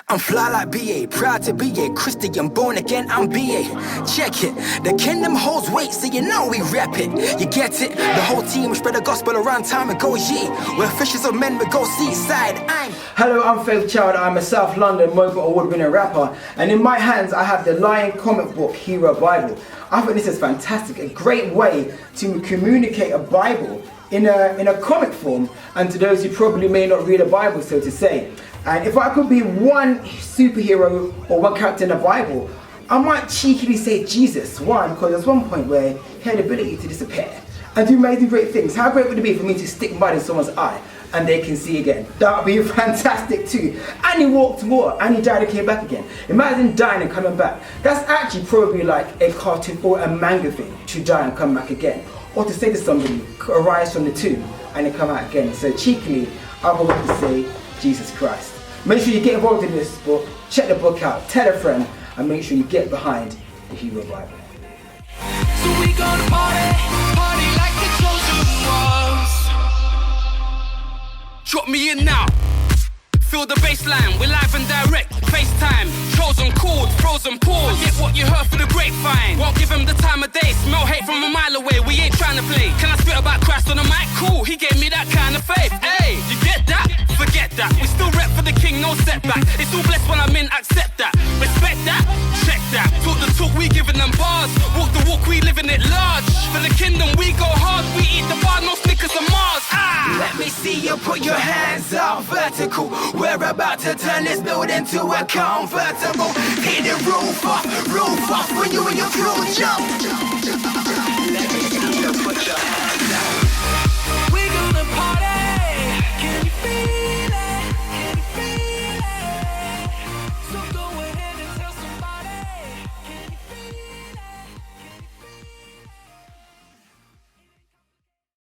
I'm fly like BA, proud to be a Christian, born again, I'm BA. Check it, the kingdom holds weight, so you know we rep it. You get it? The whole team spread the gospel around time ago, yeah. We're fishers of men, we go seaside. Hello, I'm Faith Child. I'm a South London Mogul Award-winning rapper, and in my hands I have the Lion comic book Hero Bible. I think this is fantastic, a great way to communicate a Bible in a comic form, and to those who probably may not read a Bible, so to say. And if I could be one superhero or one character in the Bible, I might cheekily say Jesus. Why? Because there's one point where he had the ability to disappear and do amazing great things. How great would it be for me to stick mud in someone's eye and they can see again? That would be fantastic too. And he walked water and he died and came back again. Imagine dying and coming back. That's actually probably like a cartoon or a manga thing, to die and come back again. Or to say to somebody, arise from the tomb and then come out again. So cheekily, I would like to say Jesus Christ. Make sure you get involved in this book, check the book out, tell a friend, and make sure you get behind the Hero Bible. So we gonna party like the chosen ones. Drop me in now. Feel the baseline, we're live and direct. FaceTime, chosen called, frozen pause. Get what you heard for the grapevine. Won't give him the time of day. Smell hate from a mile away. We ain't trying to play. Can I spit about Christ on the mic? Cool, he gave me that kind of faith. Hey, you get that? Forget that. We still rep for the king, no setback. It's all blessed when I'm in, accept that. Respect that, check that. Talk the talk, we giving them bars. Walk the walk, we living it large. For the kingdom, we go hard. We eat the bar, no Snickers and Mars. Let me see you put your hands out vertical. We're about to turn this building to a convertible. Hit the roof off when you and your crew jump. Let me see you put your hands